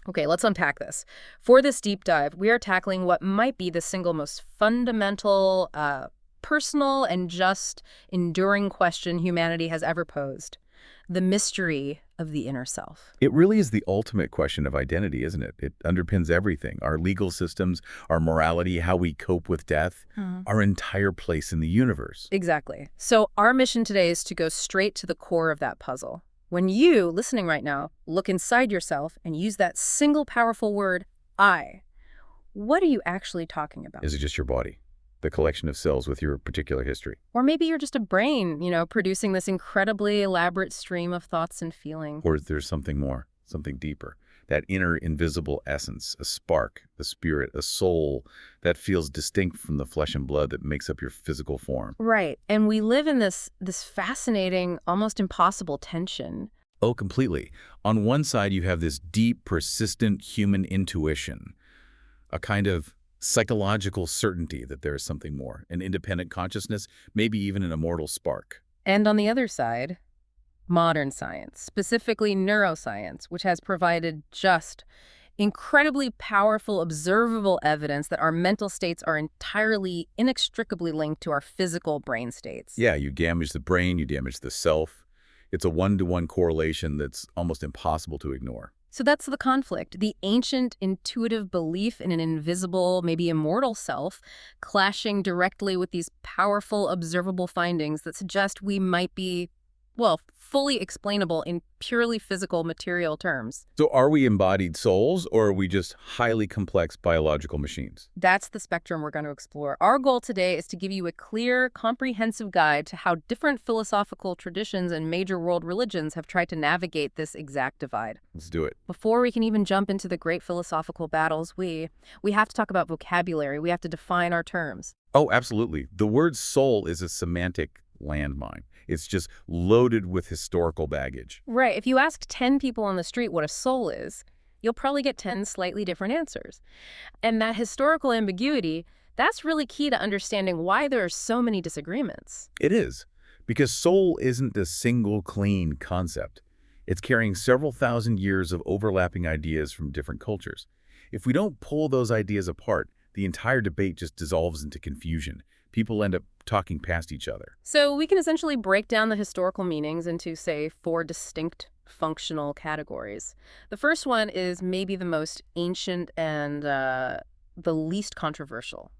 Okay, let's unpack this. For this deep dive, we are tackling what might be the single most fundamental, personal, and just enduring question humanity has ever posed: the mystery of the inner self. It really is the ultimate question of identity, isn't it? It underpins everything: our legal systems, our morality, how we cope with death, our entire place in the universe. Exactly. So our mission today is to go straight to the core of that puzzle. When you, listening right now, look inside yourself and use that single powerful word, I, what are you actually talking about? Is it just your body, the collection of cells with your particular history? Or maybe you're just a brain, producing this incredibly elaborate stream of thoughts and feelings. Or is there something more, something deeper? That inner invisible essence, a spark, a spirit, a soul that feels distinct from the flesh and blood that makes up your physical form. Right. And we live in this fascinating, almost impossible tension. Oh, completely. On one side, you have this deep, persistent human intuition, a kind of psychological certainty that there is something more, an independent consciousness, maybe even an immortal spark. And on the other side, modern science, specifically neuroscience, which has provided just incredibly powerful, observable evidence that our mental states are entirely, inextricably linked to our physical brain states. Yeah, you damage the brain, you damage the self. It's a one-to-one correlation that's almost impossible to ignore. So that's the conflict, the ancient intuitive belief in an invisible, maybe immortal self, clashing directly with these powerful, observable findings that suggest we might be, well, fully explainable in purely physical material terms. So are we embodied souls, or are we just highly complex biological machines? That's the spectrum we're going to explore. Our goal today is to give you a clear, comprehensive guide to how different philosophical traditions and major world religions have tried to navigate this exact divide. Let's do it. Before we can even jump into the great philosophical battles, we have to talk about vocabulary. We have to define our terms. Oh, absolutely. The word soul is a semantic landmine. It's just loaded with historical baggage. Right. If you ask 10 people on the street what a soul is, you'll probably get 10 slightly different answers. And that historical ambiguity, that's really key to understanding why there are so many disagreements. It is, because soul isn't a single clean concept. It's carrying several thousand years of overlapping ideas from different cultures. If we don't pull those ideas apart, the entire debate just dissolves into confusion. People end up talking past each other. So we can essentially break down the historical meanings into, say, 4 distinct functional categories. The first one is maybe the most ancient and the least controversial: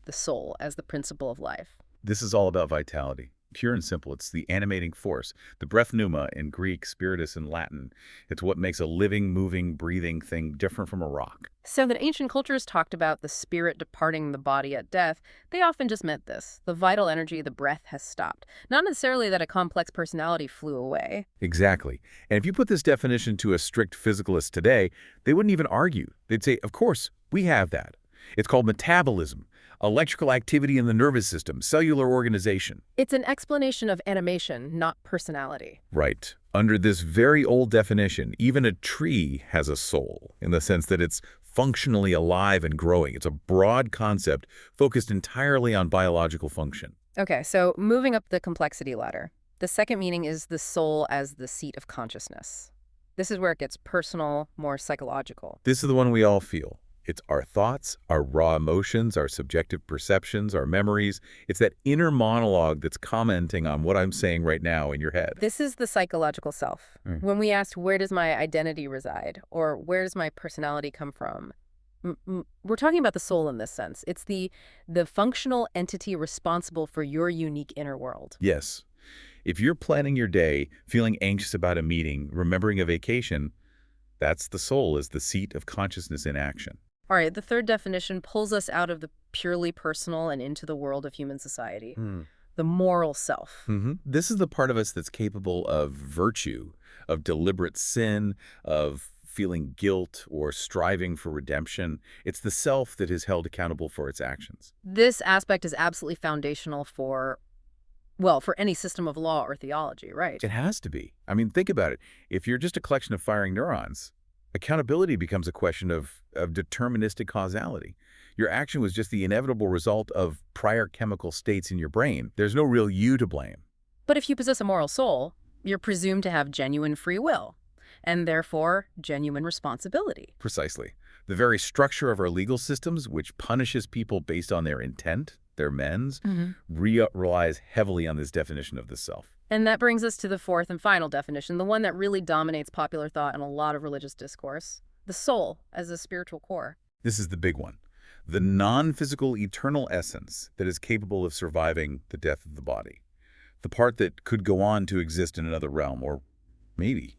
the soul as the principle of life. This is all about vitality. Pure and simple, it's the animating force, the breath pneuma in Greek, spiritus in Latin. It's what makes a living, moving, breathing thing different from a rock. So that ancient cultures talked about the spirit departing the body at death, they often just meant this: the vital energy, the breath has stopped. Not necessarily that a complex personality flew away. Exactly. And if you put this definition to a strict physicalist today, they wouldn't even argue. They'd say, of course, we have that. It's called metabolism, electrical activity in the nervous system, cellular organization. It's an explanation of animation, not personality. Right. Under this very old definition, even a tree has a soul, in the sense that it's functionally alive and growing. It's a broad concept focused entirely on biological function. Okay, so moving up the complexity ladder. The second meaning is the soul as the seat of consciousness. This is where it gets personal, more psychological. This is the one we all feel. It's our thoughts, our raw emotions, our subjective perceptions, our memories. It's that inner monologue that's commenting on what I'm saying right now in your head. This is the psychological self. When we ask, where does my identity reside? Or where does my personality come from? We're talking about the soul in this sense. It's the functional entity responsible for your unique inner world. Yes. If you're planning your day, feeling anxious about a meeting, remembering a vacation, that's the soul as the seat of consciousness in action. All right, the third definition pulls us out of the purely personal and into the world of human society. The moral self. This is the part of us that's capable of virtue, of deliberate sin, of feeling guilt or striving for redemption. It's the self that is held accountable for its actions. This aspect is absolutely foundational for, well, for any system of law or theology, right? It has to be. I mean, think about it. If you're just a collection of firing neurons, accountability becomes a question of deterministic causality. Your action was just the inevitable result of prior chemical states in your brain. There's no real you to blame. But if you possess a moral soul, you're presumed to have genuine free will. and therefore genuine responsibility. Precisely. The very structure of our legal systems, which punishes people based on their intent, their mens, relies heavily on this definition of the self. And that brings us to the fourth and final definition, the one that really dominates popular thought and a lot of religious discourse: the soul as a spiritual core. This is the big one. The non-physical eternal essence that is capable of surviving the death of the body. The part that could go on to exist in another realm, or maybe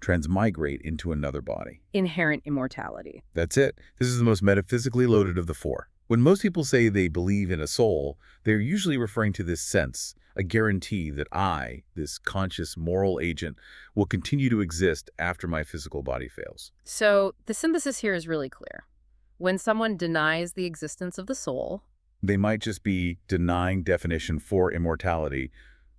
transmigrate into another body. Inherent immortality. That's it. This is the most metaphysically loaded of the four. When most people say they believe in a soul, they're usually referring to this sense, a guarantee that I, this conscious moral agent, will continue to exist after my physical body fails. So the synthesis here is really clear. When someone denies the existence of the soul, They might just be denying definition for immortality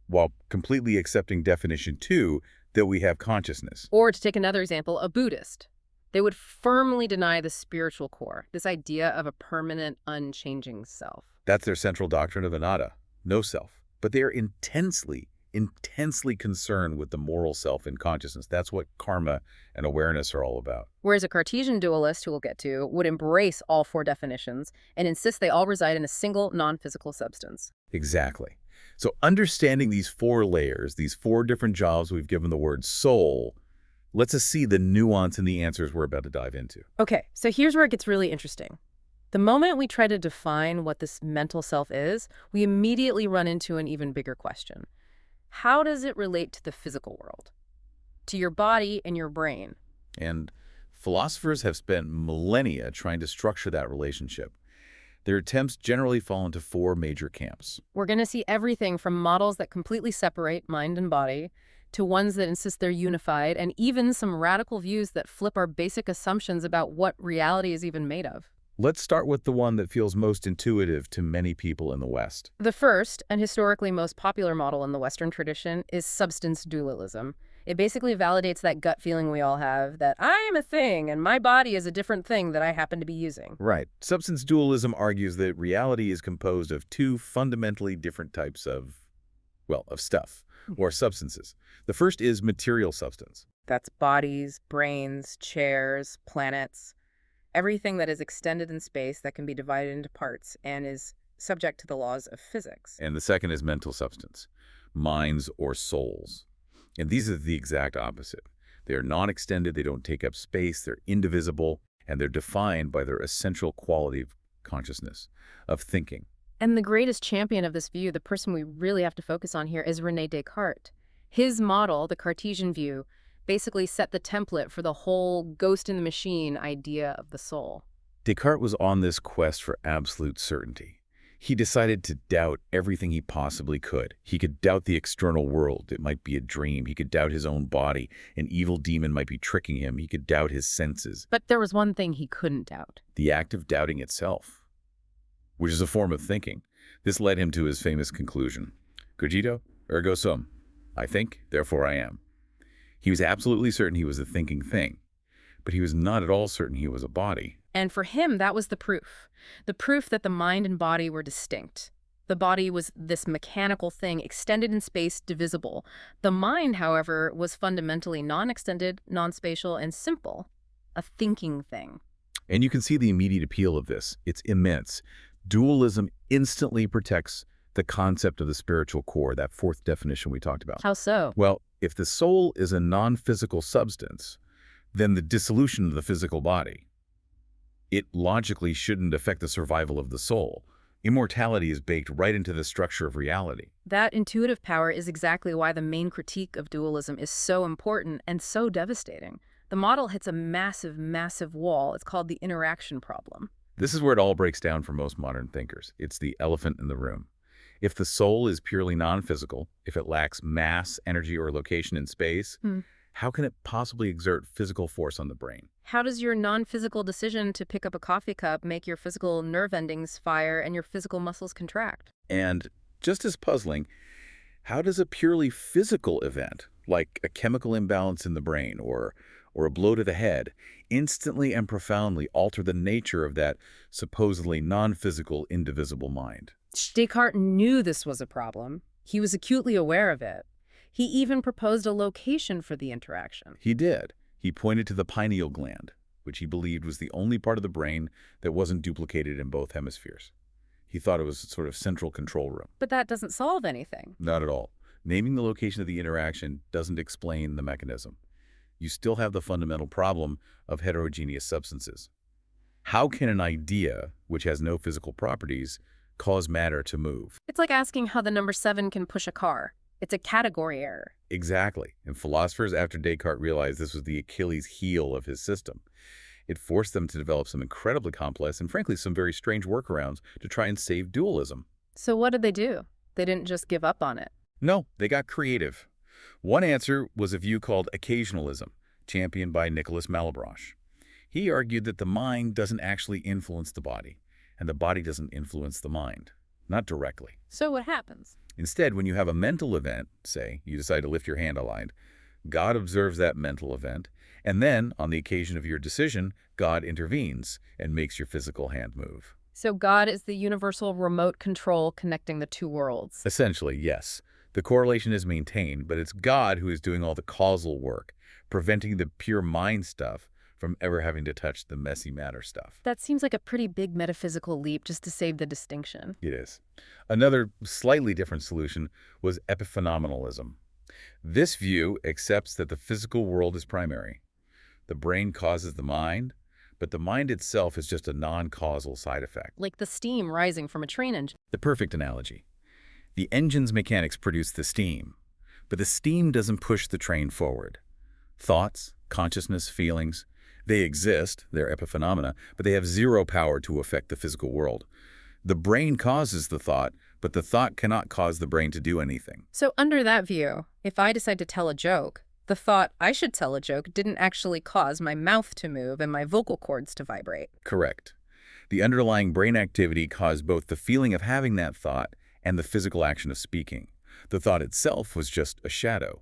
while completely accepting definition 2 that we have consciousness. or to take another example, a Buddhist, they would firmly deny the spiritual core, this idea of a permanent, unchanging self. That's their central doctrine of anatta, no self. But they are intensely concerned with the moral self in consciousness. That's what karma and awareness are all about. Whereas a Cartesian dualist, who we'll get to, would embrace all four definitions and insist they all reside in a single non-physical substance. Exactly. So understanding these 4 layers, these 4 different jobs we've given the word soul, lets us see the nuance in the answers we're about to dive into. Okay, so here's where it gets really interesting. The moment we try to define what this mental self is, we immediately run into an even bigger question. How does it relate to the physical world? To your body and your brain? And philosophers have spent millennia trying to structure that relationship. Their attempts generally fall into 4 major camps. We're going to see everything from models that completely separate mind and body to ones that insist they're unified, and even some radical views that flip our basic assumptions about what reality is even made of. Let's start with the one that feels most intuitive to many people in the West. The first, and historically most popular model in the Western tradition, is substance dualism. It basically validates that gut feeling we all have that I am a thing and my body is a different thing that I happen to be using. Right. Substance dualism argues that reality is composed of 2 fundamentally different types of stuff, or substances. The first is material substance. That's bodies, brains, chairs, planets, everything that is extended in space that can be divided into parts and is subject to the laws of physics. And the second is mental substance, minds or souls. And these are the exact opposite. They are non-extended, they don't take up space, they're indivisible, and they're defined by their essential quality of consciousness, of thinking. And the greatest champion of this view, the person we really have to focus on here, is René Descartes. His model, the Cartesian view, basically set the template for the whole ghost in the machine idea of the soul. Descartes was on this quest for absolute certainty. He decided to doubt everything he possibly could. He could doubt the external world. It might be a dream. He could doubt his own body. An evil demon might be tricking him. He could doubt his senses. But there was one thing he couldn't doubt. The act of doubting itself, which is a form of thinking. This led him to his famous conclusion: cogito, ergo sum. I think, therefore I am. He was absolutely certain he was a thinking thing, but he was not at all certain he was a body. And for him, that was the proof that the mind and body were distinct. The body was this mechanical thing, extended in space, divisible. The mind, however, was fundamentally non-extended, non-spatial, and simple, a thinking thing. And you can see the immediate appeal of this. It's immense. Dualism instantly protects the concept of the spiritual core, that 4th definition we talked about. How so? Well, if the soul is a non-physical substance, then the dissolution of the physical body, it logically shouldn't affect the survival of the soul. Immortality is baked right into the structure of reality. That intuitive power is exactly why the main critique of dualism is so important and so devastating. The model hits a massive, massive wall. It's called the interaction problem. This is where it all breaks down for most modern thinkers. It's the elephant in the room. If the soul is purely non-physical, if it lacks mass, energy, or location in space, how can it possibly exert physical force on the brain? How does your non-physical decision to pick up a coffee cup make your physical nerve endings fire and your physical muscles contract? And just as puzzling, how does a purely physical event, like a chemical imbalance in the brain or a blow to the head, instantly and profoundly alter the nature of that supposedly non-physical, indivisible mind? Descartes knew this was a problem. He was acutely aware of it. He even proposed a location for the interaction. He did. He pointed to the pineal gland, which he believed was the only part of the brain that wasn't duplicated in both hemispheres. He thought it was a sort of central control room. But that doesn't solve anything. Not at all. Naming the location of the interaction doesn't explain the mechanism. You still have the fundamental problem of heterogeneous substances. How can an idea, which has no physical properties, cause matter to move? It's like asking how the number 7 can push a car. It's a category error. Exactly. And philosophers after Descartes realized this was the Achilles heel of his system. It forced them to develop some incredibly complex and frankly some very strange workarounds to try and save dualism. So what did they do? They didn't just give up on it. No, they got creative. One answer was a view called occasionalism, championed by Nicholas Malebranche. He argued that the mind doesn't actually influence the body, and the body doesn't influence the mind, not directly. So what happens? Instead, when you have a mental event, say you decide to lift your hand aligned, God observes that mental event, and then, on the occasion of your decision, God intervenes and makes your physical hand move. So God is the universal remote control connecting the two worlds. Essentially, yes. The correlation is maintained, but it's God who is doing all the causal work, preventing the pure mind stuff from ever having to touch the messy matter stuff. That seems like a pretty big metaphysical leap just to save the distinction. It is. Another slightly different solution was epiphenomenalism. This view accepts that the physical world is primary. The brain causes the mind, but the mind itself is just a non-causal side effect. Like the steam rising from a train engine. The perfect analogy. The engine's mechanics produce the steam, but the steam doesn't push the train forward. Thoughts, consciousness, feelings, they exist, they're epiphenomena, but they have zero power to affect the physical world. The brain causes the thought, but the thought cannot cause the brain to do anything. So under that view, if I decide to tell a joke, the thought I should tell a joke didn't actually cause my mouth to move and my vocal cords to vibrate. Correct. The underlying brain activity caused both the feeling of having that thought and the physical action of speaking. The thought itself was just a shadow,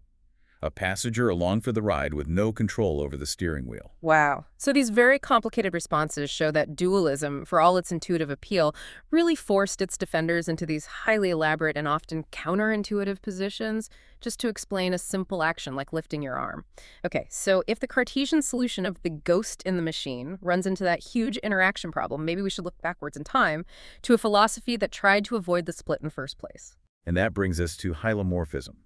a passenger along for the ride with no control over the steering wheel. Wow. So these very complicated responses show that dualism, for all its intuitive appeal, really forced its defenders into these highly elaborate and often counterintuitive positions just to explain a simple action like lifting your arm. Okay, so if the Cartesian solution of the ghost in the machine runs into that huge interaction problem, maybe we should look backwards in time to a philosophy that tried to avoid the split in the first place. And that brings us to hylomorphism.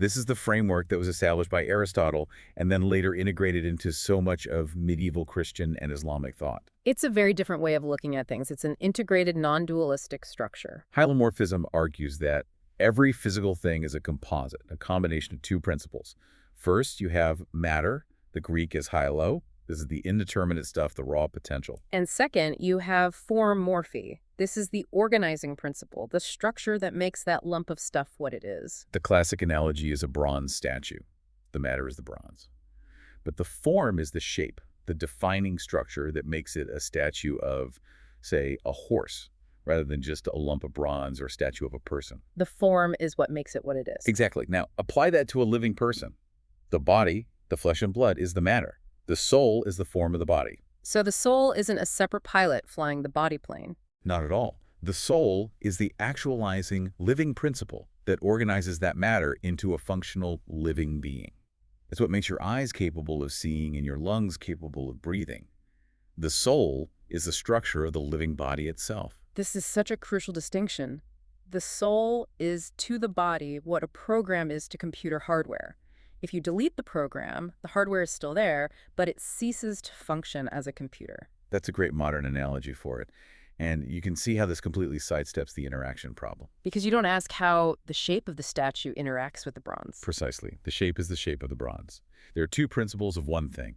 This is the framework that was established by Aristotle and then later integrated into so much of medieval Christian and Islamic thought. It's a very different way of looking at things. It's an integrated, non-dualistic structure. Hylomorphism argues that every physical thing is a composite, a combination of two principles. First, you have matter. The Greek is hylo. This is the indeterminate stuff, the raw potential. And second, you have form morphe. This is the organizing principle, the structure that makes that lump of stuff what it is. The classic analogy is a bronze statue. The matter is the bronze. But the form is the shape, the defining structure that makes it a statue of, say, a horse, rather than just a lump of bronze or a statue of a person. The form is what makes it what it is. Exactly. Now, apply that to a living person. The body, the flesh and blood, is the matter. The soul is the form of the body. So the soul isn't a separate pilot flying the body plane. Not at all. The soul is the actualizing living principle that organizes that matter into a functional living being. It's what makes your eyes capable of seeing and your lungs capable of breathing. The soul is the structure of the living body itself. This is such a crucial distinction. The soul is to the body what a program is to computer hardware. If you delete the program, the hardware is still there, but it ceases to function as a computer. That's a great modern analogy for it. And you can see how this completely sidesteps the interaction problem. Because you don't ask how the shape of the statue interacts with the bronze. Precisely. The shape is the shape of the bronze. There are two principles of one thing.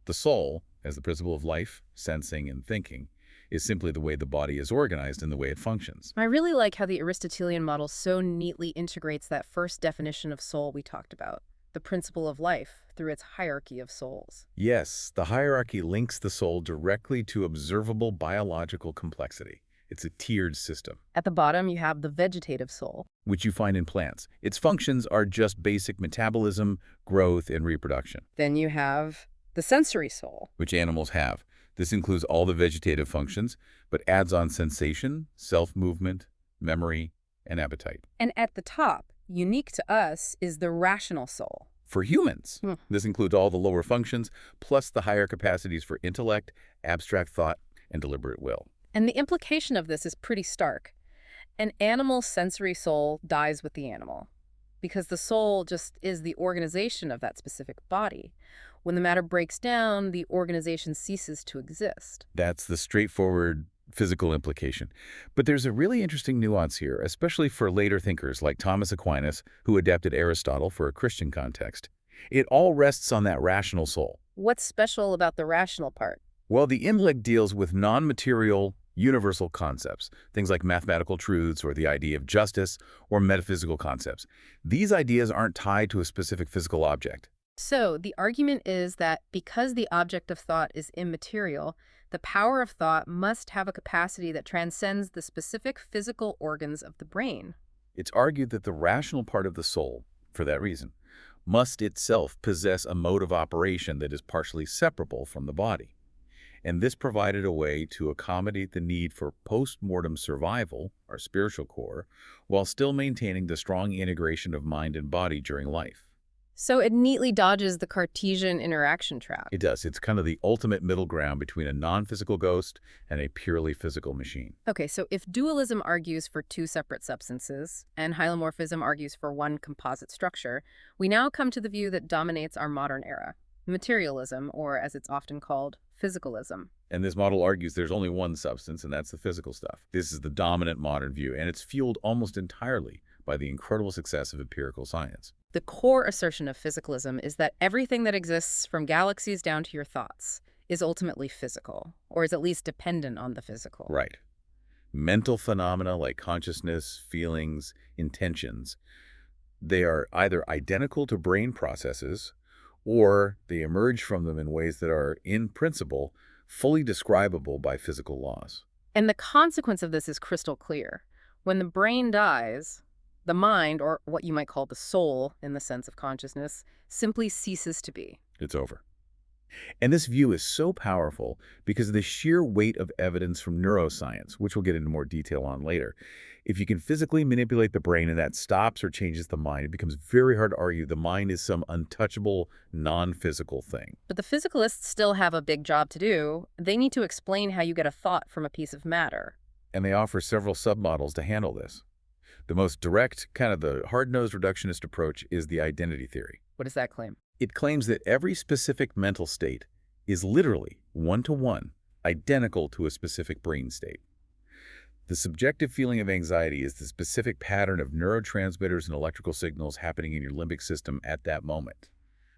The soul, as the principle of life, sensing, and thinking, is simply the way the body is organized and the way it functions. I really like how the Aristotelian model so neatly integrates that first definition of soul we talked about, the principle of life, through its hierarchy of souls. Yes, the hierarchy links the soul directly to observable biological complexity. It's a tiered system. At the bottom, you have the vegetative soul, which you find in plants. Its functions are just basic metabolism, growth, and reproduction. Then you have the sensory soul, which animals have. This includes all the vegetative functions, but adds on sensation, self-movement, memory, and appetite. And at the top, unique to us is the rational soul. For humans, Hmm. this includes all the lower functions, plus the higher capacities for intellect, abstract thought, and deliberate will. And the implication of this is pretty stark. An animal's sensory soul dies with the animal because the soul just is the organization of that specific body. When the matter breaks down, the organization ceases to exist. That's the straightforward physical implication. But there's a really interesting nuance here, especially for later thinkers like Thomas Aquinas, who adapted Aristotle for a Christian context. It all rests on that rational soul. What's special about the rational part? Well, the intellect deals with non-material, universal concepts, things like mathematical truths or the idea of justice or metaphysical concepts. These ideas aren't tied to a specific physical object. So, the argument is that because the object of thought is immaterial, the power of thought must have a capacity that transcends the specific physical organs of the brain. It's argued that the rational part of the soul, for that reason, must itself possess a mode of operation that is partially separable from the body. And this provided a way to accommodate the need for post-mortem survival, our spiritual core, while still maintaining the strong integration of mind and body during life. So it neatly dodges the Cartesian interaction trap. It does. It's kind of the ultimate middle ground between a non-physical ghost and a purely physical machine. Okay, so if dualism argues for two separate substances and hylomorphism argues for one composite structure, we now come to the view that dominates our modern era, materialism, or as it's often called, physicalism. And this model argues there's only one substance, and that's the physical stuff. This is the dominant modern view, and it's fueled almost entirely by the incredible success of empirical science. The core assertion of physicalism is that everything that exists, from galaxies down to your thoughts, is ultimately physical, or is at least dependent on the physical. Right. Mental phenomena like consciousness, feelings, intentions, they are either identical to brain processes, or they emerge from them in ways that are, in principle, fully describable by physical laws. And the consequence of this is crystal clear. When the brain dies, the mind, or what you might call the soul in the sense of consciousness, simply ceases to be. It's over. And this view is so powerful because of the sheer weight of evidence from neuroscience, which we'll get into more detail on later. If you can physically manipulate the brain and that stops or changes the mind, it becomes very hard to argue the mind is some untouchable, non-physical thing. But the physicalists still have a big job to do. They need to explain how you get a thought from a piece of matter. And they offer several submodels to handle this. The most direct, kind of the hard-nosed reductionist approach is the identity theory. What does that claim? It claims that every specific mental state is literally one-to-one, identical to a specific brain state. The subjective feeling of anxiety is the specific pattern of neurotransmitters and electrical signals happening in your limbic system at that moment.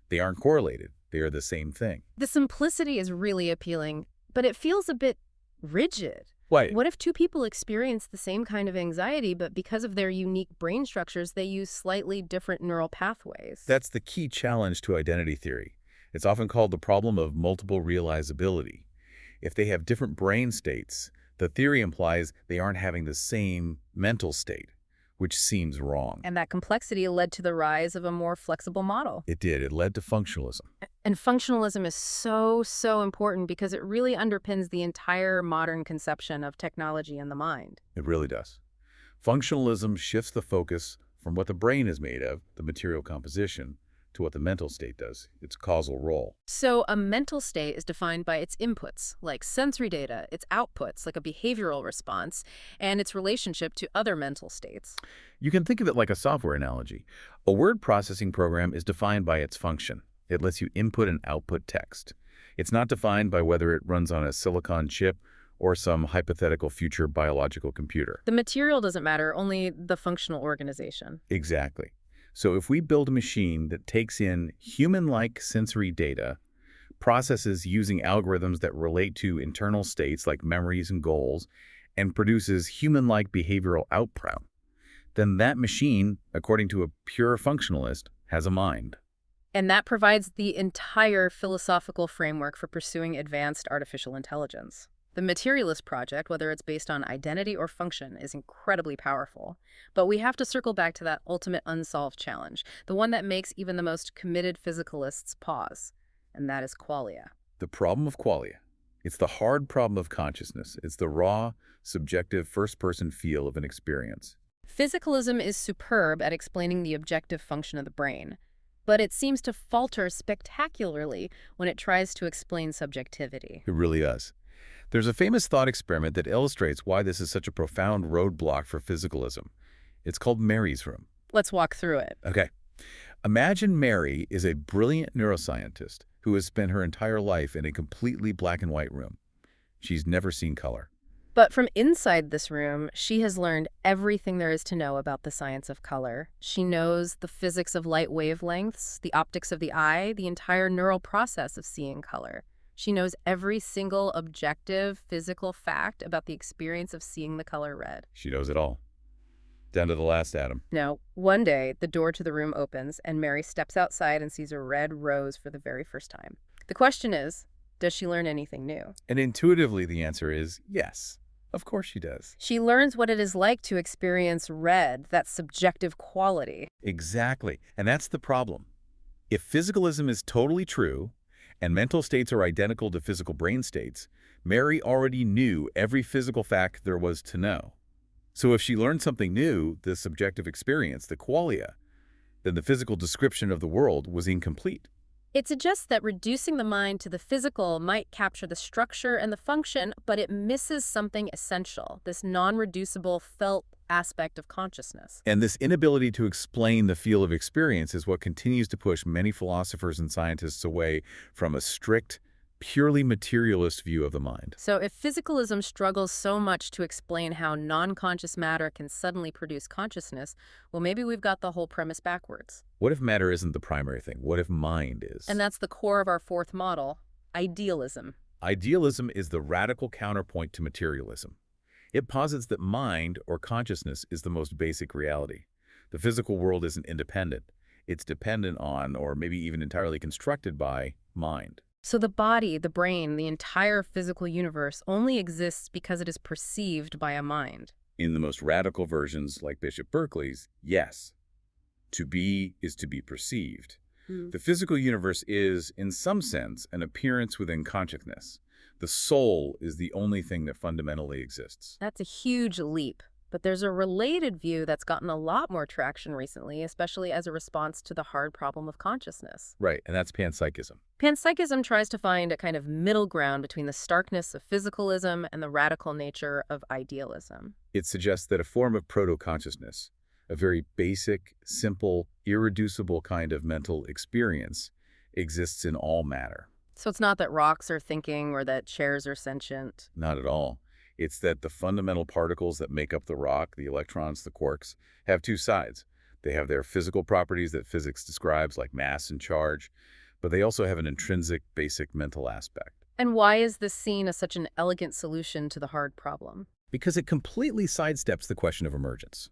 They aren't correlated. They are the same thing. The simplicity is really appealing, but it feels a bit rigid. Why? What if two people experience the same kind of anxiety, but because of their unique brain structures, they use slightly different neural pathways? That's the key challenge to identity theory. It's often called the problem of multiple realizability. If they have different brain states, the theory implies they aren't having the same mental state, which seems wrong. And that complexity led to the rise of a more flexible model. It did. It led to functionalism. And functionalism is so important because it really underpins the entire modern conception of technology and the mind. It really does. Functionalism shifts the focus from what the brain is made of, the material composition, to what the mental state does, its causal role. So a mental state is defined by its inputs, like sensory data, its outputs, like a behavioral response, and its relationship to other mental states. You can think of it like a software analogy. A word processing program is defined by its function. It lets you input and output text. It's not defined by whether it runs on a silicon chip or some hypothetical future biological computer. The material doesn't matter, only the functional organization. Exactly. So if we build a machine that takes in human-like sensory data, processes using algorithms that relate to internal states like memories and goals, and produces human-like behavioral output, then that machine, according to a pure functionalist, has a mind. And that provides the entire philosophical framework for pursuing advanced artificial intelligence. The materialist project, whether it's based on identity or function, is incredibly powerful. But we have to circle back to that ultimate unsolved challenge, the one that makes even the most committed physicalists pause, and that is qualia. The problem of qualia. It's the hard problem of consciousness. It's the raw, subjective, first-person feel of an experience. Physicalism is superb at explaining the objective function of the brain, but it seems to falter spectacularly when it tries to explain subjectivity. It really does. There's a famous thought experiment that illustrates why this is such a profound roadblock for physicalism. It's called Mary's room. Let's walk through it. Okay. Imagine Mary is a brilliant neuroscientist who has spent her entire life in a completely black and white room. She's never seen color. But from inside this room, she has learned everything there is to know about the science of color. She knows the physics of light wavelengths, the optics of the eye, the entire neural process of seeing color. She knows every single objective physical fact about the experience of seeing the color red. She knows it all, down to the last atom. Now, one day, the door to the room opens, and Mary steps outside and sees a red rose for the very first time. The question is, does she learn anything new? And intuitively, the answer is yes. Of course she does. She learns what it is like to experience red, that subjective quality. Exactly. And that's the problem. If physicalism is totally true, and mental states are identical to physical brain states, Mary already knew every physical fact there was to know. So if she learned something new, the subjective experience, the qualia, then the physical description of the world was incomplete. It suggests that reducing the mind to the physical might capture the structure and the function, but it misses something essential, this non-reducible felt aspect of consciousness. And this inability to explain the field of experience is what continues to push many philosophers and scientists away from a strict, purely materialist view of the mind. So if physicalism struggles so much to explain how non-conscious matter can suddenly produce consciousness, well, maybe we've got the whole premise backwards. What if matter isn't the primary thing? What if mind is? And that's the core of our fourth model, idealism. Idealism is the radical counterpoint to materialism. It posits that mind, or consciousness, is the most basic reality. The physical world isn't independent. It's dependent on, or maybe even entirely constructed by, mind. So the body, the brain, the entire physical universe only exists because it is perceived by a mind. In the most radical versions, like Bishop Berkeley's, yes. To be is to be perceived. The physical universe is, in some sense, an appearance within consciousness. The soul is the only thing that fundamentally exists. That's a huge leap. But there's a related view that's gotten a lot more traction recently, especially as a response to the hard problem of consciousness. Right, and that's panpsychism. Panpsychism tries to find a kind of middle ground between the starkness of physicalism and the radical nature of idealism. It suggests that a form of proto-consciousness, a very basic, simple, irreducible kind of mental experience, exists in all matter. So it's not that rocks are thinking or that chairs are sentient. Not at all. It's that the fundamental particles that make up the rock, the electrons, the quarks, have two sides. They have their physical properties that physics describes, like mass and charge, but they also have an intrinsic, basic mental aspect. And why is this seen as such an elegant solution to the hard problem? Because it completely sidesteps the question of emergence.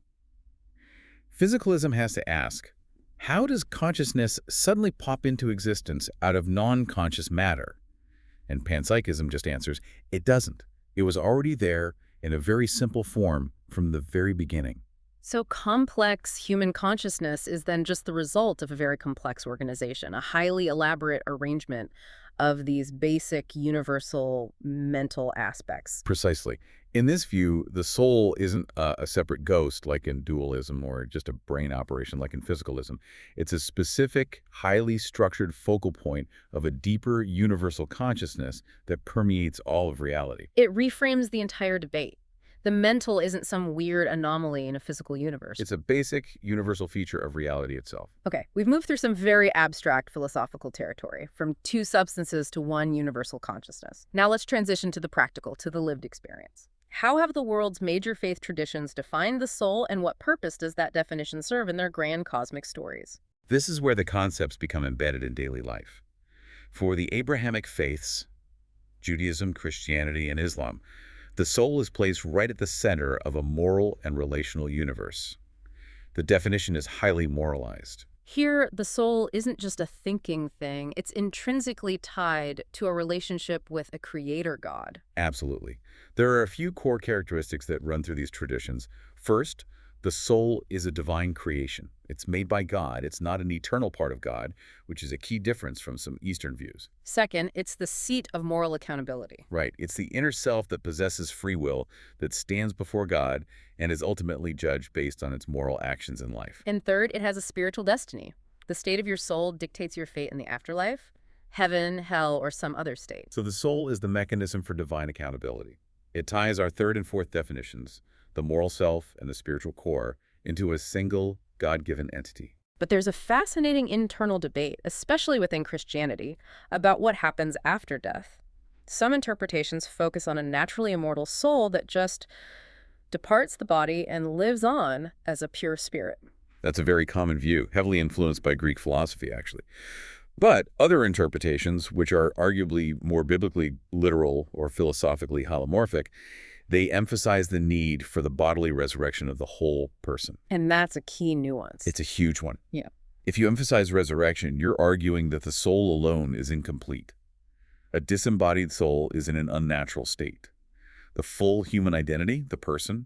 Physicalism has to ask, how does consciousness suddenly pop into existence out of non-conscious matter? And panpsychism just answers, it doesn't. It was already there in a very simple form from the very beginning. So complex human consciousness is then just the result of a very complex organization, a highly elaborate arrangement of these basic universal mental aspects. Precisely. In this view, the soul isn't a separate ghost like in dualism or just a brain operation like in physicalism. It's a specific, highly structured focal point of a deeper universal consciousness that permeates all of reality. It reframes the entire debate. The mental isn't some weird anomaly in a physical universe. It's a basic, universal feature of reality itself. Okay, we've moved through some very abstract philosophical territory, from two substances to one universal consciousness. Now let's transition to the practical, to the lived experience. How have the world's major faith traditions defined the soul, and what purpose does that definition serve in their grand cosmic stories? This is where the concepts become embedded in daily life. For the Abrahamic faiths, Judaism, Christianity, and Islam, the soul is placed right at the center of a moral and relational universe. The definition is highly moralized. Here, the soul isn't just a thinking thing. It's intrinsically tied to a relationship with a creator God. Absolutely. There are a few core characteristics that run through these traditions. First, The soul is a divine creation. It's made by God. It's not an eternal part of God, which is a key difference from some Eastern views. Second, it's the seat of moral accountability. Right. It's the inner self that possesses free will, that stands before God, and is ultimately judged based on its moral actions in life. And third, it has a spiritual destiny. The state of your soul dictates your fate in the afterlife, heaven, hell, or some other state. So the soul is the mechanism for divine accountability. It ties our third and fourth definitions, the moral self and the spiritual core, into a single God-given entity. But there's a fascinating internal debate, especially within Christianity, about what happens after death. Some interpretations focus on a naturally immortal soul that just departs the body and lives on as a pure spirit. That's a very common view, heavily influenced by Greek philosophy, actually. But other interpretations, which are arguably more biblically literal or philosophically hylomorphic, they emphasize the need for the bodily resurrection of the whole person. And that's a key nuance. It's a huge one. Yeah. If you emphasize resurrection, you're arguing that the soul alone is incomplete. A disembodied soul is in an unnatural state. The full human identity, the person,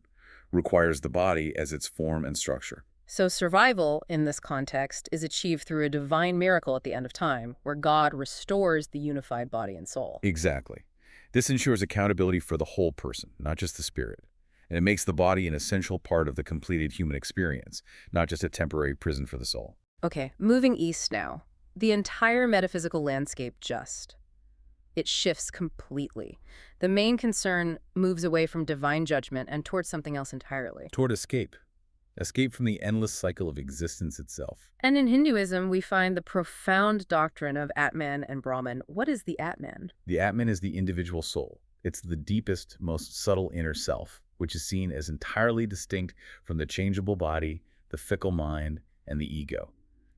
requires the body as its form and structure. So survival, in this context, is achieved through a divine miracle at the end of time, where God restores the unified body and soul. Exactly. This ensures accountability for the whole person, not just the spirit. And it makes the body an essential part of the completed human experience, not just a temporary prison for the soul. Okay, moving east now. The entire metaphysical landscape it shifts completely. The main concern moves away from divine judgment and towards something else entirely. Toward escape. Escape from the endless cycle of existence itself. And in Hinduism, we find the profound doctrine of Atman and Brahman. What is the Atman? The Atman is the individual soul. It's the deepest, most subtle inner self, which is seen as entirely distinct from the changeable body, the fickle mind, and the ego.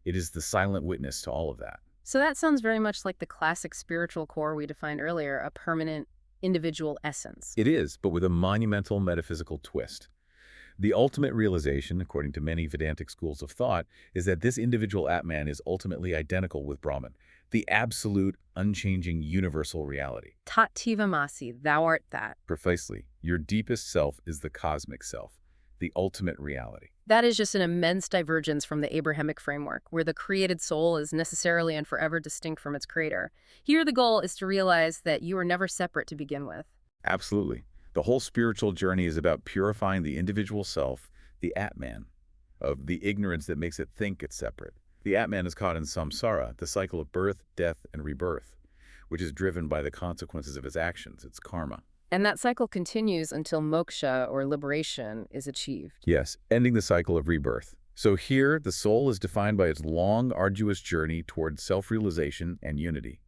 It is the silent witness to all of that. So that sounds very much like the classic spiritual core we defined earlier, a permanent individual essence. It is, but with a monumental metaphysical twist. The ultimate realization, according to many Vedantic schools of thought, is that this individual Atman is ultimately identical with Brahman, the absolute, unchanging, universal reality. Tat tivamasi, thou art that. Precisely. Your deepest self is the cosmic self, the ultimate reality. That is just an immense divergence from the Abrahamic framework, where the created soul is necessarily and forever distinct from its creator. Here, the goal is to realize that you are never separate to begin with. Absolutely. The whole spiritual journey is about purifying the individual self, the Atman, of the ignorance that makes it think it's separate. The Atman is caught in samsara, the cycle of birth, death, and rebirth, which is driven by the consequences of its actions, its karma. And that cycle continues until moksha, or liberation, is achieved. Yes, ending the cycle of rebirth. So here, the soul is defined by its long, arduous journey toward self-realization and unity.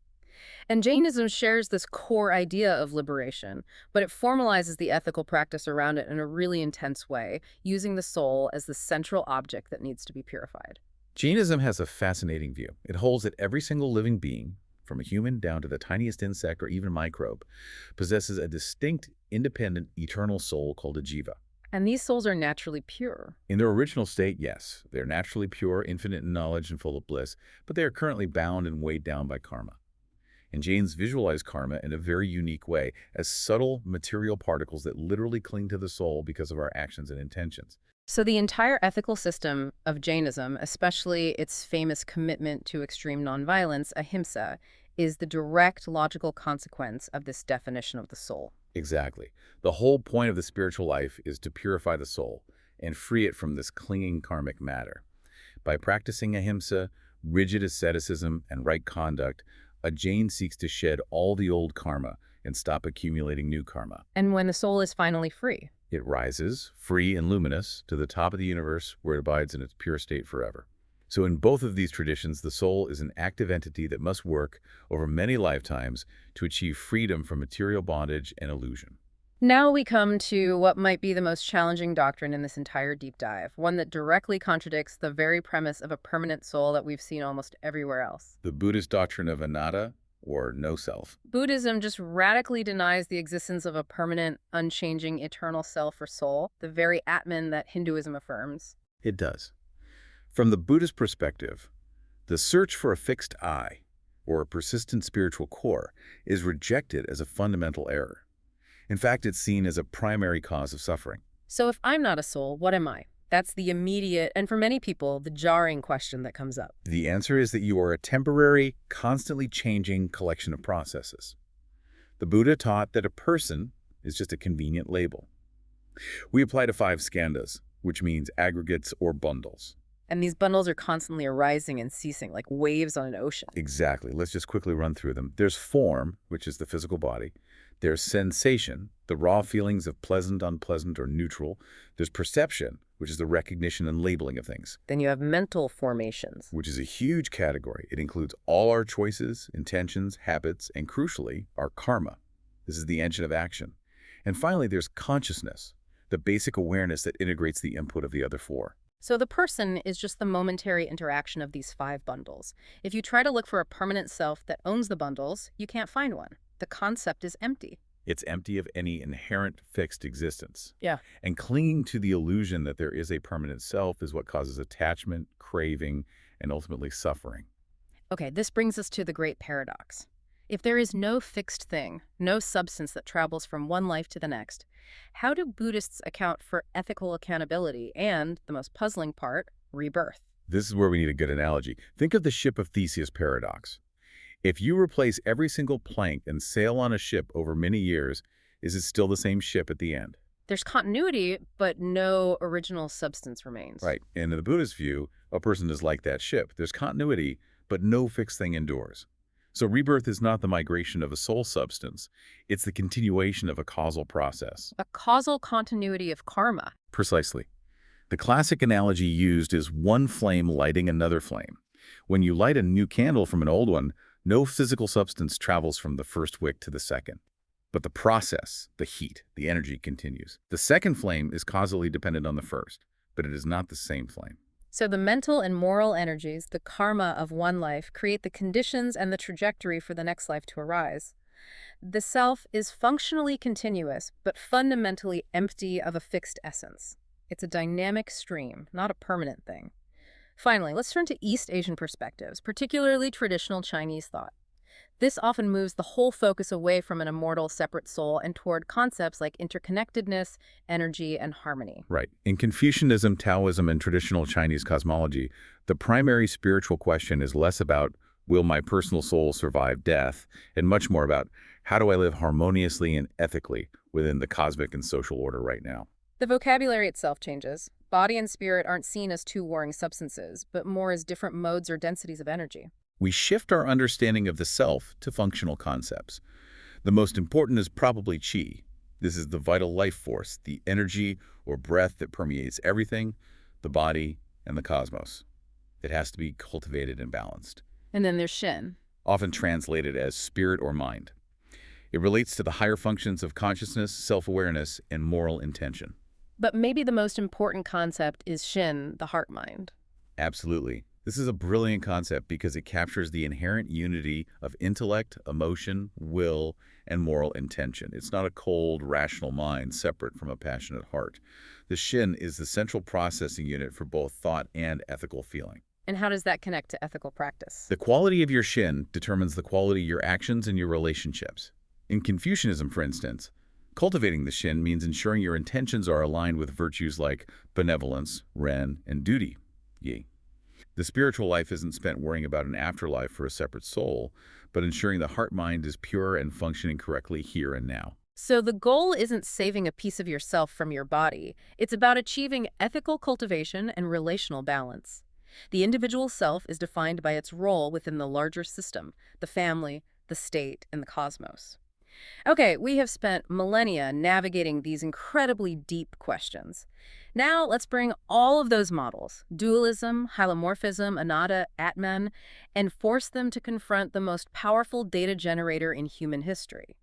And Jainism shares this core idea of liberation, but it formalizes the ethical practice around it in a really intense way, using the soul as the central object that needs to be purified. Jainism has a fascinating view. It holds that every single living being, from a human down to the tiniest insect or even microbe, possesses a distinct, independent, eternal soul called a jiva. And these souls are naturally pure. In their original state, yes, they're naturally pure, infinite in knowledge, and full of bliss, but they are currently bound and weighed down by karma. And Jains visualize karma in a very unique way as subtle material particles that literally cling to the soul because of our actions and intentions. So the entire ethical system of Jainism, especially its famous commitment to extreme nonviolence, ahimsa, is the direct logical consequence of this definition of the soul. Exactly. The whole point of the spiritual life is to purify the soul and free it from this clinging karmic matter. By practicing ahimsa, rigid asceticism, and right conduct, a Jain seeks to shed all the old karma and stop accumulating new karma. And when the soul is finally free, it rises, free and luminous, to the top of the universe where it abides in its pure state forever. So in both of these traditions, the soul is an active entity that must work over many lifetimes to achieve freedom from material bondage and illusion. Now we come to what might be the most challenging doctrine in this entire deep dive, one that directly contradicts the very premise of a permanent soul that we've seen almost everywhere else. The Buddhist doctrine of anatta, or no self. Buddhism just radically denies the existence of a permanent, unchanging, eternal self or soul, the very Atman that Hinduism affirms. It does. From the Buddhist perspective, the search for a fixed I, or a persistent spiritual core, is rejected as a fundamental error. In fact, it's seen as a primary cause of suffering. So if I'm not a soul, what am I? That's the immediate, and for many people, the jarring question that comes up. The answer is that you are a temporary, constantly changing collection of processes. The Buddha taught that a person is just a convenient label. We apply to 5 skandhas, which means aggregates or bundles. And these bundles are constantly arising and ceasing, like waves on an ocean. Exactly. Let's just quickly run through them. There's form, which is the physical body. There's sensation, the raw feelings of pleasant, unpleasant, or neutral. There's perception, which is the recognition and labeling of things, Then you have mental formations. which is a huge category. It includes all our choices, intentions, habits, and crucially, our karma. This is the engine of action. And finally, there's consciousness, the basic awareness that integrates the input of the other 4. So the person is just the momentary interaction of these 5 bundles. If you try to look for a permanent self that owns the bundles, you can't find one. The concept is empty. It's empty of any inherent fixed existence. Yeah. And clinging to the illusion that there is a permanent self is what causes attachment, craving, and ultimately suffering. Okay, this brings us to the great paradox. If there is no fixed thing, no substance that travels from one life to the next, how do Buddhists account for ethical accountability and, the most puzzling part, rebirth? This is where we need a good analogy. Think of the ship of Theseus paradox. If you replace every single plank and sail on a ship over many years, is it still the same ship at the end? There's continuity, but no original substance remains. Right. And in the Buddhist view, a person is like that ship. There's continuity, but no fixed thing endures. So rebirth is not the migration of a soul substance. It's the continuation of a causal process. A causal continuity of karma. Precisely. The classic analogy used is one flame lighting another flame. When you light a new candle from an old one, no physical substance travels from the first wick to the second. But the process, the heat, the energy continues. The second flame is causally dependent on the first, but it is not the same flame. So the mental and moral energies, the karma of one life, create the conditions and the trajectory for the next life to arise. The self is functionally continuous, but fundamentally empty of a fixed essence. It's a dynamic stream, not a permanent thing. Finally, let's turn to East Asian perspectives, particularly traditional Chinese thought. This often moves the whole focus away from an immortal separate soul and toward concepts like interconnectedness, energy, and harmony. Right. In Confucianism, Taoism, and traditional Chinese cosmology, the primary spiritual question is less about, will my personal soul survive death, and much more about, how do I live harmoniously and ethically within the cosmic and social order right now? The vocabulary itself changes. Body and spirit aren't seen as 2 warring substances, but more as different modes or densities of energy. We shift our understanding of the self to functional concepts. The most important is probably qi. This is the vital life force, the energy or breath that permeates everything, the body, and the cosmos. It has to be cultivated and balanced, And then there's Shin. often translated as spirit or mind. It relates to the higher functions of consciousness, self-awareness, and moral intention. But maybe the most important concept is Shin, the heart-mind. Absolutely. This is a brilliant concept because it captures the inherent unity of intellect, emotion, will, and moral intention. It's not a cold, rational mind separate from a passionate heart. The Shin is the central processing unit for both thought and ethical feeling. And how does that connect to ethical practice? The quality of your Shin determines the quality of your actions and your relationships. In Confucianism, for instance, cultivating the Shin means ensuring your intentions are aligned with virtues like benevolence, Ren, and duty, Yi. The spiritual life isn't spent worrying about an afterlife for a separate soul, but ensuring the heart-mind is pure and functioning correctly here and now. So the goal isn't saving a piece of yourself from your body. It's about achieving ethical cultivation and relational balance. The individual self is defined by its role within the larger system, the family, the state, and the cosmos. Okay, we have spent millennia navigating these incredibly deep questions. Now let's bring all of those models, dualism, hylomorphism, anatta, Atman, and force them to confront the most powerful data generator in human history,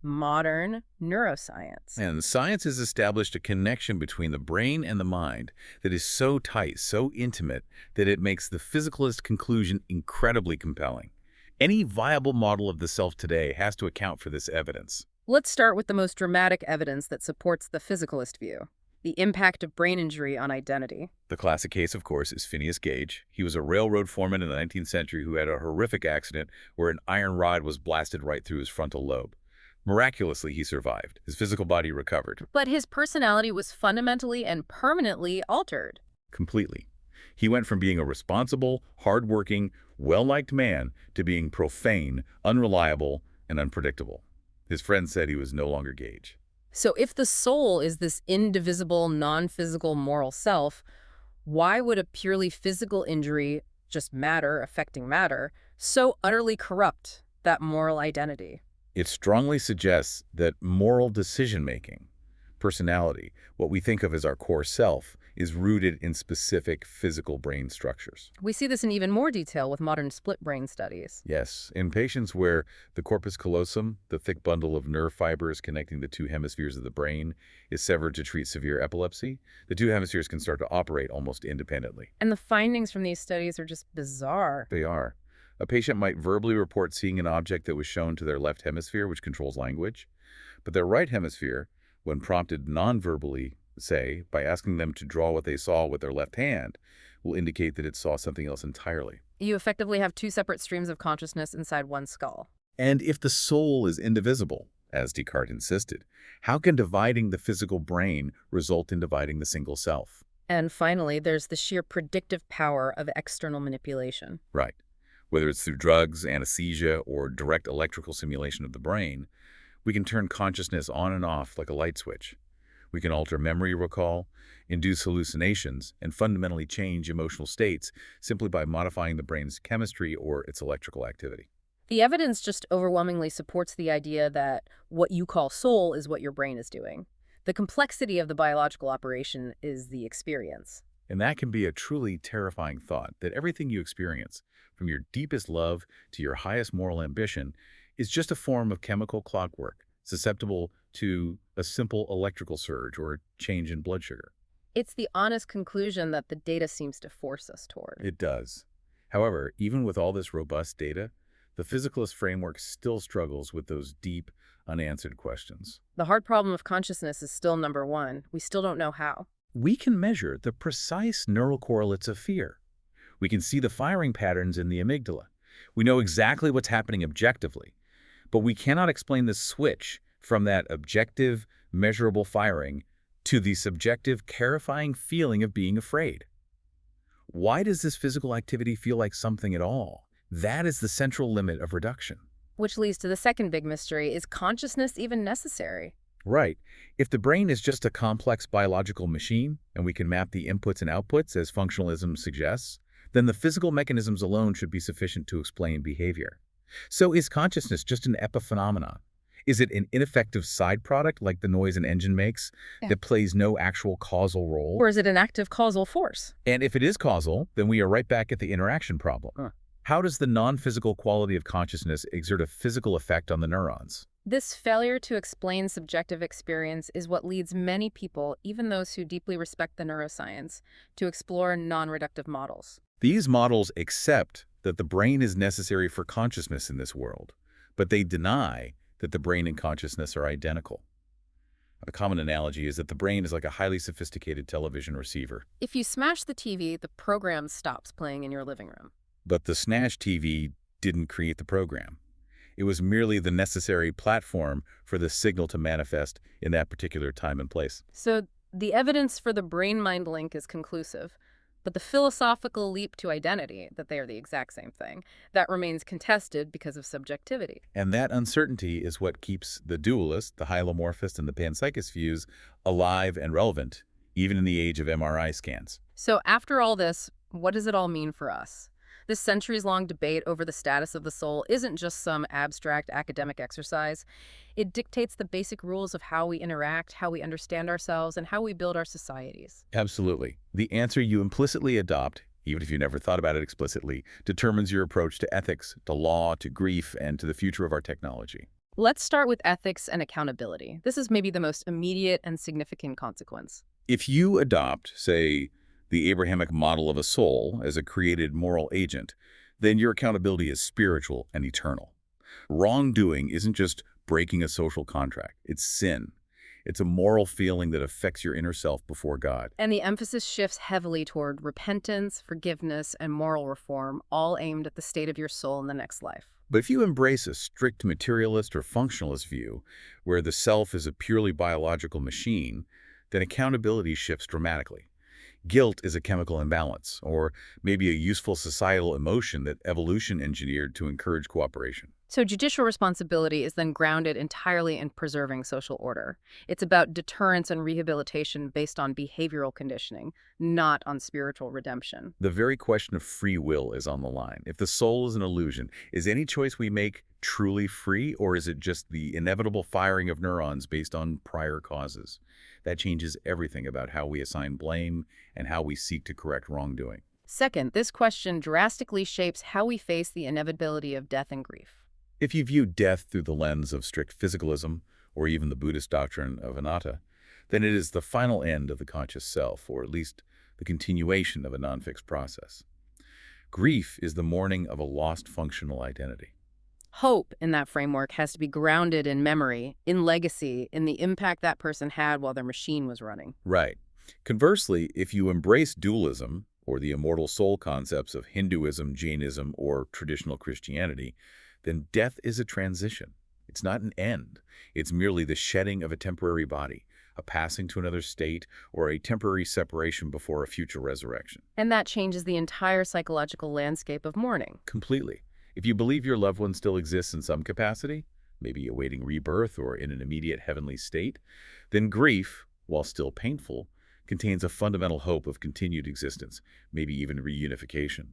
modern neuroscience. And science has established a connection between the brain and the mind that is so tight, so intimate, that it makes the physicalist conclusion incredibly compelling. Any viable model of the self today has to account for this evidence. Let's start with the most dramatic evidence that supports the physicalist view, the impact of brain injury on identity. The classic case, of course, is Phineas Gage. He was a railroad foreman in the 19th century who had a horrific accident where an iron rod was blasted right through his frontal lobe. Miraculously, he survived. His physical body recovered. But his personality was fundamentally and permanently altered. Completely. He went from being a responsible, hardworking, well-liked man to being profane, unreliable, and unpredictable. His friends said he was no longer Gage. So if the soul is this indivisible, non-physical moral self, why would a purely physical injury, just matter affecting matter, so utterly corrupt that moral identity? It strongly suggests that moral decision-making, personality, what we think of as our core self, is rooted in specific physical brain structures. We see this in even more detail with modern split brain studies. Yes, in patients where the corpus callosum, the thick bundle of nerve fibers connecting the two hemispheres of the brain, is severed to treat severe epilepsy, the two hemispheres can start to operate almost independently. And the findings from these studies are just bizarre. They are. A patient might verbally report seeing an object that was shown to their left hemisphere, which controls language, but their right hemisphere, when prompted non-verbally, say, by asking them to draw what they saw with their left hand, will indicate that it saw something else entirely. You effectively have two separate streams of consciousness inside one skull. And if the soul is indivisible, as Descartes insisted, how can dividing the physical brain result in dividing the single self? And finally, there's the sheer predictive power of external manipulation. Right. Whether it's through drugs, anesthesia, or direct electrical simulation of the brain, we can turn consciousness on and off like a light switch. We can alter memory recall, induce hallucinations, and fundamentally change emotional states simply by modifying the brain's chemistry or its electrical activity. The evidence just overwhelmingly supports the idea that what you call soul is what your brain is doing. The complexity of the biological operation is the experience. And that can be a truly terrifying thought, that everything you experience, from your deepest love to your highest moral ambition, is just a form of chemical clockwork, susceptible to a simple electrical surge or a change in blood sugar. It's the honest conclusion that the data seems to force us toward. It does. However, even with all this robust data, the physicalist framework still struggles with those deep, unanswered questions. The hard problem of consciousness is still number one. We still don't know how. We can measure the precise neural correlates of fear. We can see the firing patterns in the amygdala. We know exactly what's happening objectively, but we cannot explain the switch from that objective, measurable firing to the subjective, terrifying feeling of being afraid. Why does this physical activity feel like something at all? That is the central limit of reduction. Which leads to the second big mystery. Is consciousness even necessary? Right. If the brain is just a complex biological machine, and we can map the inputs and outputs as functionalism suggests, then the physical mechanisms alone should be sufficient to explain behavior. So is consciousness just an epiphenomenon? Is it an ineffective side product like the noise an engine makes that plays no actual causal role? Or is it an active causal force? And if it is causal, then we are right back at the interaction problem. How does the non-physical quality of consciousness exert a physical effect on the neurons? This failure to explain subjective experience is what leads many people, even those who deeply respect the neuroscience, to explore non-reductive models. These models accept that the brain is necessary for consciousness in this world, but they deny that the brain and consciousness are identical. A common analogy is that the brain is like a highly sophisticated television receiver. If you smash the TV, the program stops playing in your living room. But the smashed TV didn't create the program. It was merely the necessary platform for the signal to manifest in that particular time and place. So the evidence for the brain-mind link is conclusive, but the philosophical leap to identity, that they are the exact same thing, that remains contested because of subjectivity. And that uncertainty is what keeps the dualist, the hylomorphist, and the panpsychist views alive and relevant, even in the age of MRI scans. So after all this, what does it all mean for us? This centuries-long debate over the status of the soul isn't just some abstract academic exercise. It dictates the basic rules of how we interact, how we understand ourselves, and how we build our societies. Absolutely. The answer you implicitly adopt, even if you never thought about it explicitly, determines your approach to ethics, to law, to grief, and to the future of our technology. Let's start with ethics and accountability. This is maybe the most immediate and significant consequence. If you adopt, say, the Abrahamic model of a soul as a created moral agent, then your accountability is spiritual and eternal. Wrongdoing isn't just breaking a social contract, it's sin. It's a moral feeling that affects your inner self before God. And the emphasis shifts heavily toward repentance, forgiveness, and moral reform, all aimed at the state of your soul in the next life. But if you embrace a strict materialist or functionalist view, where the self is a purely biological machine, then accountability shifts dramatically. Guilt is a chemical imbalance, or maybe a useful societal emotion that evolution engineered to encourage cooperation. So judicial responsibility is then grounded entirely in preserving social order. It's about deterrence and rehabilitation based on behavioral conditioning, not on spiritual redemption. The very question of free will is on the line. If the soul is an illusion, is any choice we make truly free, or is it just the inevitable firing of neurons based on prior causes? That changes everything about how we assign blame and how we seek to correct wrongdoing. Second, this question drastically shapes how we face the inevitability of death and grief. If you view death through the lens of strict physicalism, or even the Buddhist doctrine of anatta, then it is the final end of the conscious self, or at least the continuation of a non-fixed process. Grief is the mourning of a lost functional identity. Hope, in that framework, has to be grounded in memory, in legacy, in the impact that person had while their machine was running. Right. Conversely, if you embrace dualism, or the immortal soul concepts of Hinduism, Jainism, or traditional Christianity, then death is a transition. It's not an end. It's merely the shedding of a temporary body, a passing to another state, or a temporary separation before a future resurrection. And that changes the entire psychological landscape of mourning. Completely. If you believe your loved one still exists in some capacity, maybe awaiting rebirth or in an immediate heavenly state, then grief, while still painful, contains a fundamental hope of continued existence, maybe even reunification.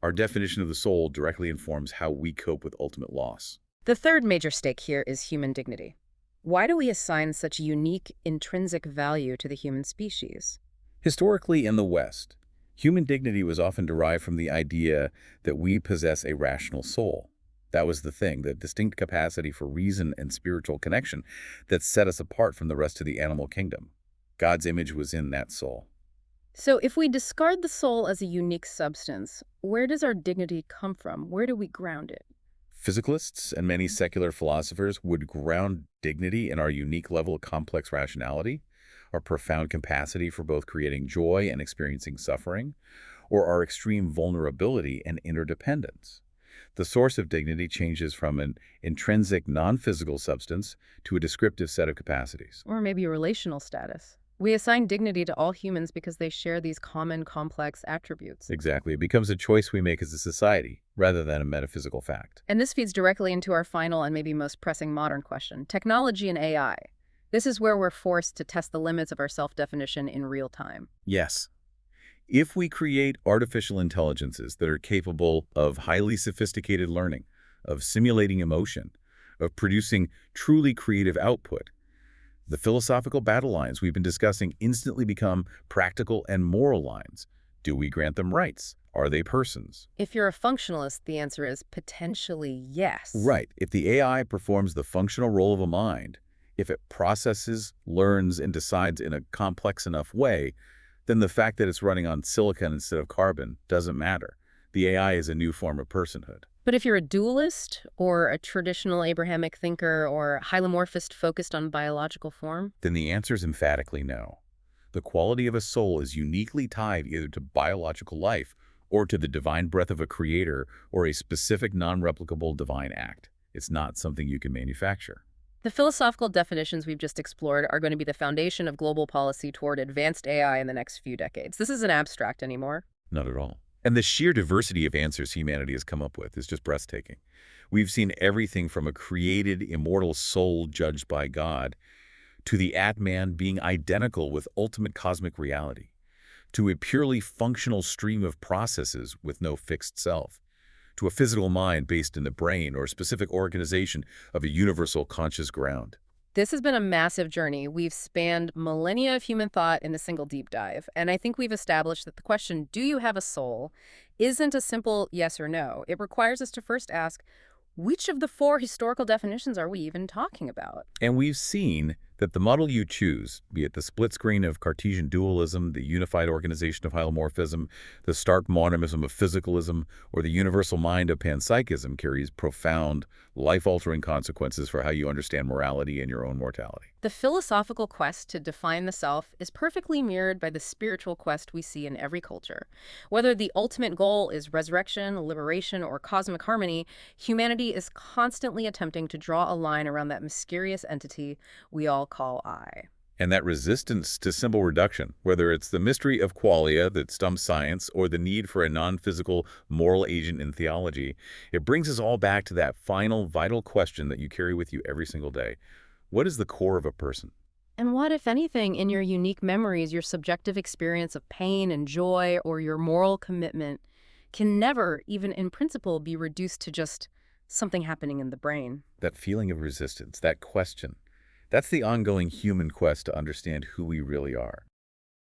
Our definition of the soul directly informs how we cope with ultimate loss. The third major stake here is human dignity. Why do we assign such unique, intrinsic value to the human species? Historically in the West, human dignity was often derived from the idea that we possess a rational soul. That was the thing, the distinct capacity for reason and spiritual connection that set us apart from the rest of the animal kingdom. God's image was in that soul. So if we discard the soul as a unique substance, where does our dignity come from? Where do we ground it? Physicalists and many secular philosophers would ground dignity in our unique level of complex rationality, our profound capacity for both creating joy and experiencing suffering, or our extreme vulnerability and interdependence. The source of dignity changes from an intrinsic non-physical substance to a descriptive set of capacities. Or maybe a relational status. We assign dignity to all humans because they share these common, complex attributes. Exactly. It becomes a choice we make as a society, rather than a metaphysical fact. And this feeds directly into our final and maybe most pressing modern question, technology and AI. This is where we're forced to test the limits of our self-definition in real time. Yes. If we create artificial intelligences that are capable of highly sophisticated learning, of simulating emotion, of producing truly creative output, the philosophical battle lines we've been discussing instantly become practical and moral lines. Do we grant them rights? Are they persons? If you're a functionalist, the answer is potentially yes. Right. If the AI performs the functional role of a mind, if it processes, learns, and decides in a complex enough way, then the fact that it's running on silicon instead of carbon doesn't matter. The AI is a new form of personhood. But if you're a dualist, or a traditional Abrahamic thinker, or hylomorphist focused on biological form, then the answer is emphatically no. The quality of a soul is uniquely tied either to biological life or to the divine breath of a creator or a specific non-replicable divine act. It's not something you can manufacture. the philosophical definitions we've just explored are going to be the foundation of global policy toward advanced AI in the next few decades. This isn't abstract anymore. Not at all. And the sheer diversity of answers humanity has come up with is just breathtaking. We've seen everything from a created, immortal soul judged by God, to the Atman being identical with ultimate cosmic reality, to a purely functional stream of processes with no fixed self, to a physical mind based in the brain or specific organization of a universal conscious ground. This has been a massive journey. We've spanned millennia of human thought in a single deep dive, and I think we've established that the question, do you have a soul, isn't a simple yes or no. It requires us to first ask, which of the four historical definitions are we even talking about? And we've seen That the model you choose, be it the split screen of Cartesian dualism, the unified organization of hylomorphism, the stark monomism of physicalism, or the universal mind of panpsychism, carries profound, life-altering consequences for how you understand morality and your own mortality. The philosophical quest to define the self is perfectly mirrored by the spiritual quest we see in every culture. Whether the ultimate goal is resurrection, liberation, or cosmic harmony, humanity is constantly attempting to draw a line around that mysterious entity we all call I. And that resistance to symbol reduction, whether it's the mystery of qualia that stumps science or the need for a non-physical moral agent in theology, it brings us all back to that final, vital question that you carry with you every single day. What is the core of a person? And what, if anything, in your unique memories, your subjective experience of pain and joy, or your moral commitment, can never, even in principle, be reduced to just something happening in the brain? That feeling of resistance, that question. That's the ongoing human quest to understand who we really are.